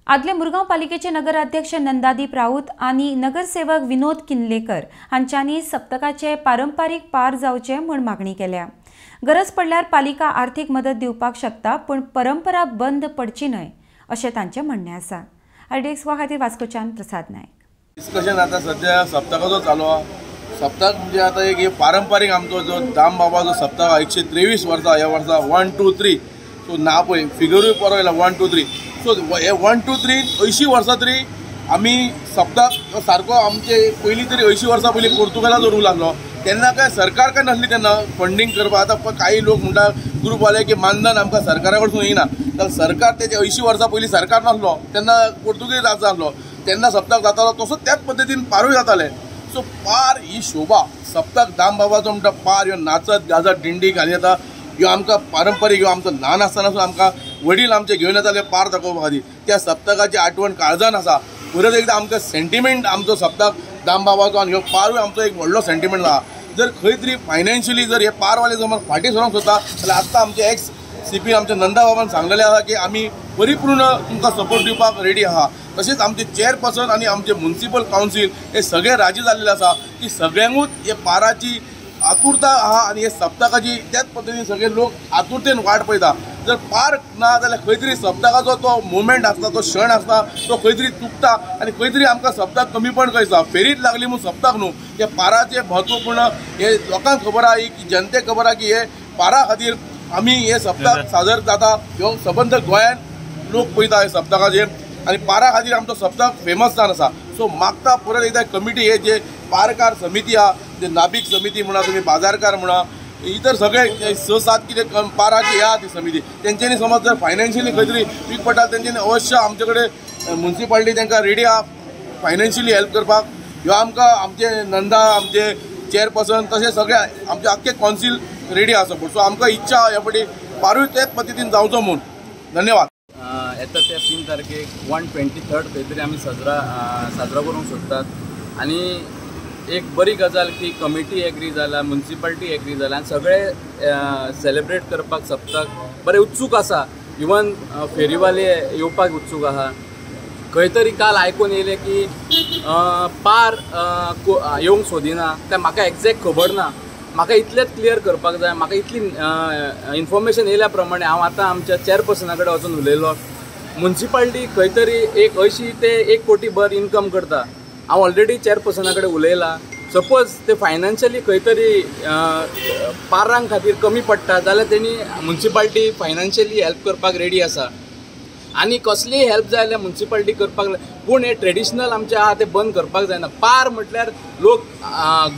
आदले मुरगांव पालिकेचे नगराध्यक्ष नंदादीप राऊत आणि नगरसेवक विनोद किनलेकर हांच्यांनी सप्तकाचे पारंपारीक पार जावचे म्हण मागणी केल्या। गरज पडल्यार पालिका आर्थीक मदत दिवपाक शकता, पण परंपरा बंद पडची न्हय अशें तांचें म्हणणें आसा। आरडीएक्स वा खातीर वास्कोच्यान प्रसाद नायक। डिस्कशन आता सध्या सप्तकाचो चालू आहा। सप्तक म्हणजे आता एक पारंपारीक आमचो जो दामबाबाचो सप्तक 123 वर्सां ह्या वर्सा 1, 2, 3 सो ना पळय फिगरूय बरो येयला 1, 2, 3 सो हे 1, 2, 3 80 वर्सां तरी आमी सप्तक सारको आमचे पयलीं तरी 80 वर्सां पयलीं पोर्तुगालाचो रूल आसलो तेन्ना काय सरकार काय नासली तेन्ना फंडींग करपाक। आता काही लोक म्हणटा ग्रुपवाले की मानधन आमकां सरकारा कडसून येना, तर सरकार तेजे 80 वर्सां पयलीं सरकार नासलो तेन्ना पोर्तुगीज राज आसलो तेन्ना सप्तक जातालो तसो त्याच पद्दतीन पारूय जाताले। सो पार ही शोभा सप्तक दामबाबाचो म्हणटा पार ह्यो नाचत गाजत दिंडी घाली येता ह्यो आमकां पारंपारीक ह्यो आमचो ल्हान आसतनासून आमकां वडील आमचे घेवन येताले पार दाखोवपा खातीर त्या सप्तकाची आठवण काळजान आसा। परत एकदां आमकां सेंटिमेंट आमचो सप्तक दामबाबाचो आनी ह्यो पारूय आमचो एक व्हडलो सेंटिमेंट आसा। जर खंय तरी फायनान्शियली जर हे पारवाले जर फाटीं सरोंक सोदता जाल्यार आत्तां आमचे एक्स CP आमच्या नंदा बाबान सांगलेले आसा की आमी परिपूर्ण तुमकां सपोर्ट दिवपाक रेडी आहा। तशेंच आमचे चेअरपर्सन आणि आमचे म्युनिसिपल कावन्सील हे सगळे राजी जाल्ले आसा की सगळ्यांकूच हे पाराची आतुरता आहा आणि हे सप्तकाची त्याच पद्दतीन सगळे लोक आतुरतेन वाट पळयता। जर पार ना जाल्यार खंय तरी सप्तकाचो तो मोमेंट आसता, तो क्षण आसता, तो खंय तरी चुकता आणि खंय तरी आमकां सप्तक कमीपण कळटा। फेरीत लागली म्हूण सप्तक न्हू, हे पाराचे म्हत्वपूर्ण हे लोकांक खबर आहा की जनतेक खबर आहा की हे पारा खातीर आमी हे सप्तक सादर जाता ह्यो सबंद गोंयान लोक पळयता हे सप्तकाचेर आणि पारा खातीर आमचो सप्तक फेमस जावन आसा। सो मागता परत एकदा कमिटी हे जे पारकार समिती आहा, जे नाभिक समिती म्हणा तुम्ही बाजारकार म्हणा इतर सगळे 6-7 कितें पाराची आहा ती समिती तेंच्यांनी समज जर फायनान्शियली खंय तरी वीक पडटा तेंच्यांनी अवश्य आमचे कडेन म्युनिसिपालिटी तांकां रेडी आहा फायनान्शियली हेल्प करपाक। ह्यो आमकां आमचे नंदा आमचे चेअरपर्सन तशें सगळे आमचे आख्खे कावन्सील रेडी आसा सपोर्ट। सो आमकां इच्छा ह्या फावटी पारूय तेच पद्दतीन जावचो म्हूण। धन्यवाद। येता त्या 3 तारखेक 123rd खंय तरी आमी साजरा करूंक सोदतात आणि एक बरी गजाल की कमिटी एग्री जाला, म्युनिसिपालिटी एग्री जाला आणि सगळे सेलिब्रेट करपाक सप्तक बरे उत्सूक आसा। इवन फेरीवाले येवपाक उत्सूक आहा। खंय तरी काल आयकून येयलें की पार येवंक सोदिना तें म्हाका एक्झॅक्ट खबर ना। म्हाका इतलेंच क्लियर करपाक जाय, म्हाका इतली इन्फॉर्मेशन येयल्या प्रमाणे हांव आतां आमच्या चेअरपर्सना कडेन वचून उलयलो। म्युनिसिपालिटी खंय तरी एक 80 ते 1 कोटी भर इनकम करता। हांव ऑलरेडी चेअरपर्सना कडेन उलयलां। सपोज ते फायनान्शियली खंय तरी पारांक खातीर कमी पडटा जाल्यार तेणी म्युनिसिपालिटी फायनान्शियली हेल्प करपाक रेडी आसा आणि कसलीय हेल्प जाय जाल्यार म्युनिसिपालिटी करपाक। पूण हे ट्रेडिशनल आमचे आहा ते बंद करपाक जायना। पार म्हटल्यार लोक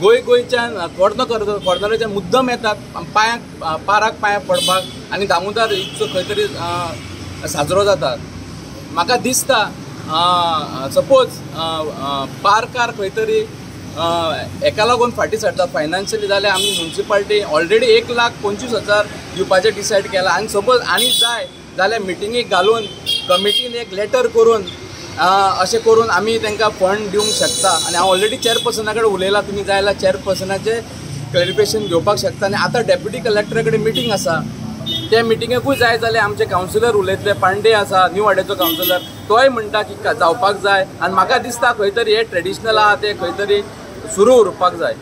गोंयच्यान खोर्दनाच्यान मुद्दम येतात पांयाक पाराक पांयां पडपाक आणि दामोदर इतसो खंय तरी साजरो जाता। म्हाका दिसता सपोज पारकार खंय तरी एका लागून फाटीं सरता फायनान्शियली जाल्यार आमी म्युनिसिपालिटी ऑलरेडी 1,25,000 दिवपाचें डिसायड केलां आणि सपोज आनी जाय जाल्यार मिटिंगेक घालून कमिटीन एक लेटर करून अशें करून आमी तांकां फंड दिवंक शकता। आणि हांव ऑलरेडी चेअरपर्सना कडेन उलयलां, तुमी जाय जाल्यार चेअरपर्सनाचें क्लॅरिफिकेशन घेवपाक शकता। आणि आतां डेप्युटी कलेक्टरा कडेन मिटींग आसा, त्या मिटिंगेकूय जाय जाल्यार आमचे कावन्सिलर उलयतले, पांडे आसा न्यू वाड्याचो कावन्सिलर, तोय म्हणटा की जावपाक जाय। आणि म्हाका दिसता खंय तरी हे ट्रेडिशनल आहा ते खंय तरी सुरू उरपाक जाय।